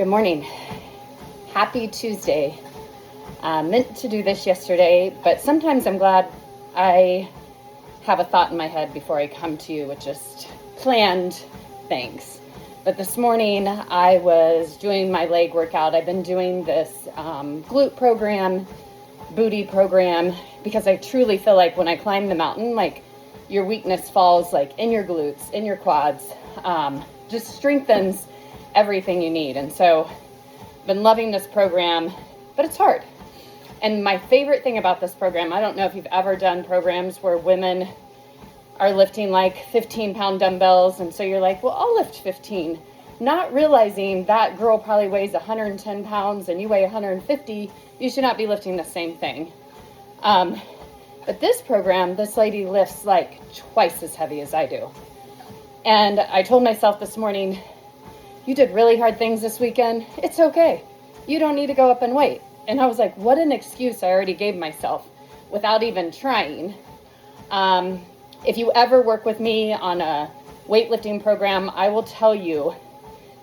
Good morning. Happy Tuesday. Meant to do this yesterday, but sometimes I'm glad I have a thought in my head before I come to you with just planned things. But this morning I was doing my leg workout. I've been doing this glute program, booty program, because I truly feel like when I climb the mountain, like your weakness falls like in your glutes, in your quads, just strengthens everything you need. And so I've been loving this program, but it's hard. And my favorite thing about this program, I don't know if you've ever done programs where women are lifting like 15-pound dumbbells, and so you're like, well, I'll lift 15, not realizing that girl probably weighs 110 pounds and you weigh 150, you should not be lifting the same thing. But this program, this lady lifts like twice as heavy as I do. And I told myself this morning, you did really hard things this weekend. It's okay. You don't need to go up in weight. And I was like, what an excuse I already gave myself without even trying. If you ever work with me on a weightlifting program, I will tell you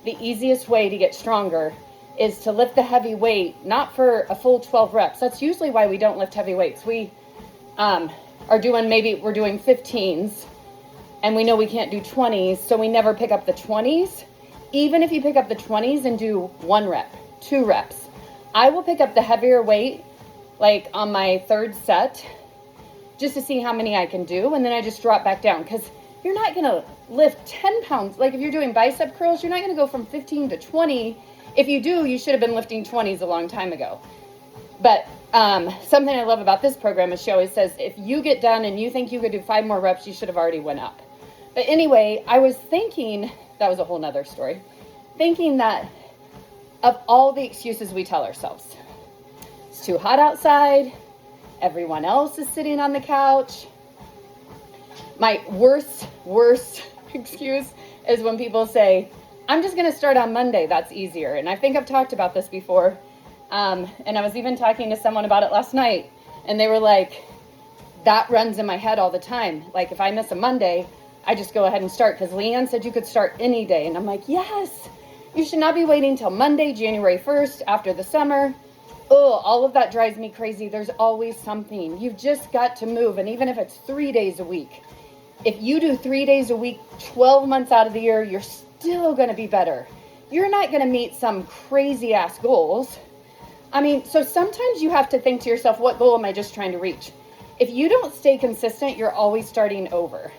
the easiest way to get stronger is to lift the heavy weight, not for a full 12 reps. That's usually why we don't lift heavy weights. We are doing, maybe we're doing 15s and we know we can't do 20s, so we never pick up the 20s. Even if you pick up the 20s and do 1 rep, 2 reps, I will pick up the heavier weight like on my third set just to see how many I can do. And then I just drop back down, because you're not going to lift 10 pounds. Like if you're doing bicep curls, you're not going to go from 15 to 20. If you do, you should have been lifting 20s a long time ago. But something I love about this program is she always says, if you get done and you think you could do 5 more reps, you should have already went up. But anyway, I was thinking, that was a whole nother story, thinking that of all the excuses we tell ourselves, it's too hot outside, everyone else is sitting on the couch. My worst excuse is when people say, I'm just going to start on Monday, that's easier. And I think I've talked about this before. And I was even talking to someone about it last night, and they were like, that runs in my head all the time. Like if I miss a Monday, I just go ahead and start, because Leanne said you could start any day. And I'm like, yes, you should not be waiting till Monday, January 1st, after the summer. Oh, all of that drives me crazy. There's always something. You've just got to move. And even if it's 3 days a week, if you do 3 days a week, 12 months out of the year, you're still going to be better. You're not going to meet some crazy ass goals. I mean, so sometimes you have to think to yourself, what goal am I just trying to reach? If you don't stay consistent, you're always starting over.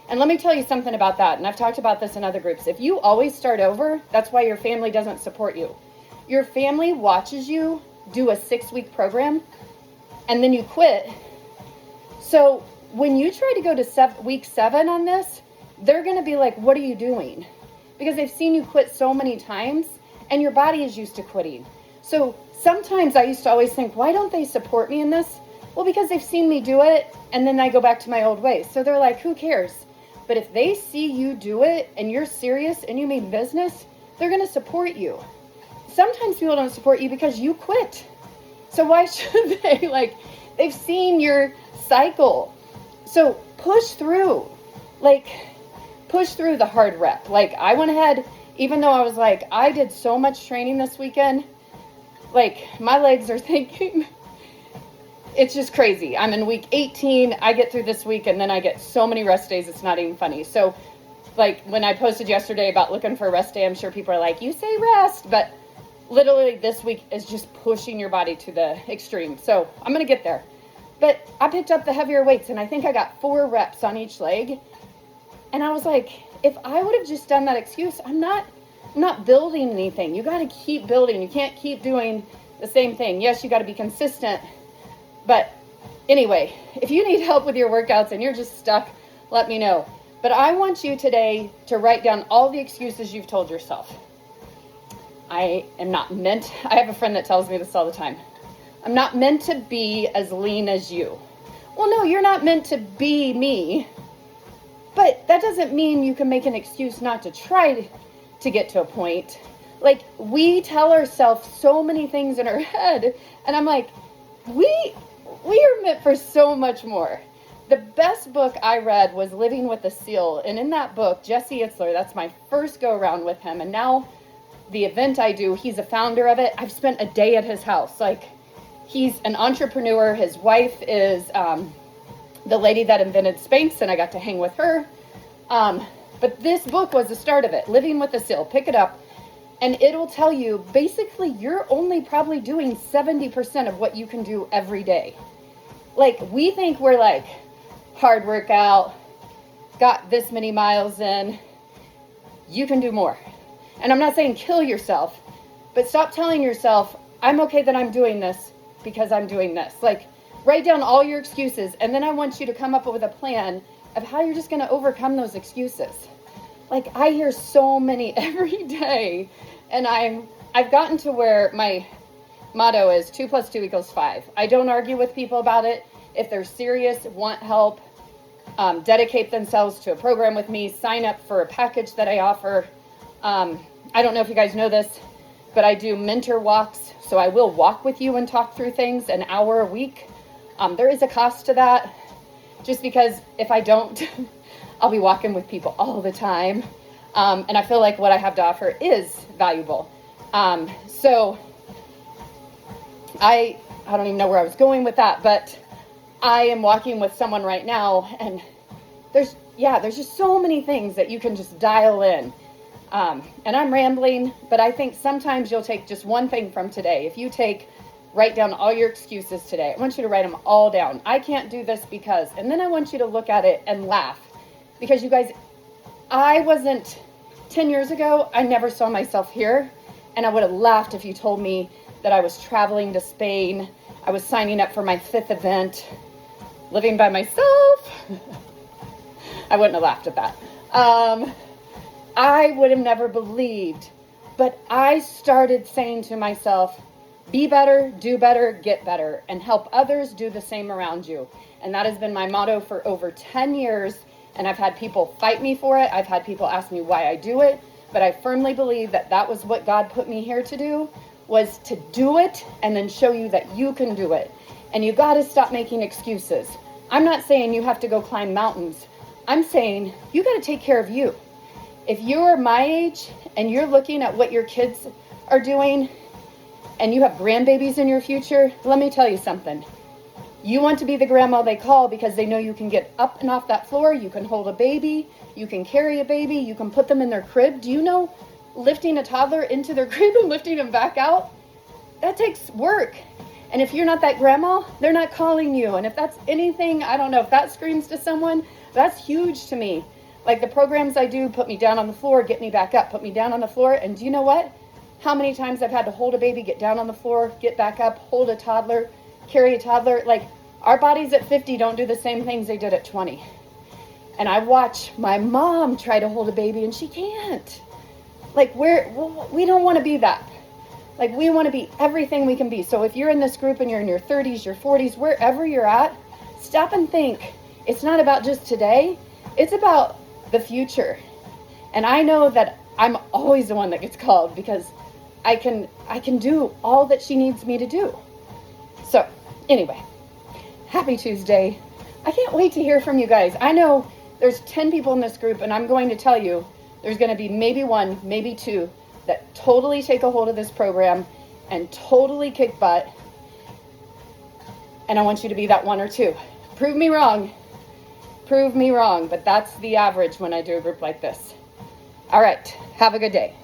And let me tell you something about that. And I've talked about this in other groups. If you always start over, that's why your family doesn't support you. Your family watches you do a 6-week program and then you quit. So when you try to go to week 7 on this, they're going to be like, what are you doing? Because they've seen you quit so many times and your body is used to quitting. So sometimes I used to always think, why don't they support me in this? Well, because they've seen me do it and then I go back to my old ways. So they're like, who cares? But if they see you do it and you're serious and you mean business, they're going to support you. Sometimes people don't support you because you quit. So why should they? Like, they've seen your cycle. So push through. Like, push through the hard rep. Like, I went ahead, even though I was like, I did so much training this weekend. Like, my legs are thinking, it's just crazy. I'm in week 18. I get through this week and then I get so many rest days. It's not even funny. So like when I posted yesterday about looking for a rest day, I'm sure people are like, you say rest, but literally this week is just pushing your body to the extreme. So I'm going to get there. But I picked up the heavier weights and I think I got 4 reps on each leg. And I was like, if I would have just done that excuse, I'm not building anything. You got to keep building. You can't keep doing the same thing. Yes, you got to be consistent. But anyway, if you need help with your workouts and you're just stuck, let me know. But I want you today to write down all the excuses you've told yourself. I have a friend that tells me this all the time. I'm not meant to be as lean as you. Well, no, you're not meant to be me. But that doesn't mean you can make an excuse not to try to get to a point. Like, we tell ourselves so many things in our head. And I'm like, we are meant for so much more. The best book I read was Living with a Seal. And in that book, Jesse Itzler, that's my first go around with him. And now the event I do, he's a founder of it. I've spent a day at his house. Like, he's an entrepreneur. His wife is the lady that invented Spanx, and I got to hang with her. But this book was the start of it, Living with a Seal. Pick it up, and it'll tell you, basically, you're only probably doing 70% of what you can do every day. Like, we think we're like, hard workout, got this many miles in. You can do more. And I'm not saying kill yourself, but stop telling yourself, I'm okay that I'm doing this because I'm doing this. Like, write down all your excuses, and then I want you to come up with a plan of how you're just going to overcome those excuses. Like, I hear so many every day, and I've gotten to where my motto is 2 + 2 = 5. I don't argue with people about it. If they're serious, want help, dedicate themselves to a program with me, sign up for a package that I offer. I don't know if you guys know this, but I do mentor walks. So I will walk with you and talk through things an hour a week. There is a cost to that, just because if I don't, I'll be walking with people all the time. And I feel like what I have to offer is valuable. So I don't even know where I was going with that, but I am walking with someone right now, and there's just so many things that you can just dial in. And I'm rambling, but I think sometimes you'll take just one thing from today. If you write down all your excuses today, I want you to write them all down. I can't do this because, and then I want you to look at it and laugh. Because you guys, 10 years ago, I never saw myself here. And I would have laughed if you told me that I was traveling to Spain. I was signing up for my 5th event, living by myself. I wouldn't have laughed at that. I would have never believed, but I started saying to myself, be better, do better, get better, and help others do the same around you. And that has been my motto for over 10 years, and I've had people fight me for it. I've had people ask me why I do it, but I firmly believe that that was what God put me here to do, was to do it and then show you that you can do it. And you got to stop making excuses. I'm not saying you have to go climb mountains. I'm saying you got to take care of you. If you're my age and you're looking at what your kids are doing and you have grandbabies in your future, let me tell you something. You want to be the grandma they call because they know you can get up and off that floor, you can hold a baby, you can carry a baby, you can put them in their crib. Do you know lifting a toddler into their crib and lifting them back out? That takes work. And if you're not that grandma, they're not calling you. And if that's anything, I don't know, if that screams to someone, that's huge to me. Like the programs I do, put me down on the floor, get me back up, put me down on the floor. And do you know what? How many times I've had to hold a baby, get down on the floor, get back up, hold a toddler, carry a toddler. Like, our bodies at 50 don't do the same things they did at 20. And I watch my mom try to hold a baby and she can't. Like, we don't want to be that. Like, we want to be everything we can be. So if you're in this group and you're in your 30s, your 40s, wherever you're at, stop and think. It's not about just today. It's about the future. And I know that I'm always the one that gets called because I can do all that she needs me to do. So anyway, happy Tuesday. I can't wait to hear from you guys. I know there's 10 people in this group, and I'm going to tell you there's going to be maybe 1, maybe 2 that totally take a hold of this program and totally kick butt. And I want you to be that 1 or 2. Prove me wrong, but that's the average when I do a group like this. All right, have a good day.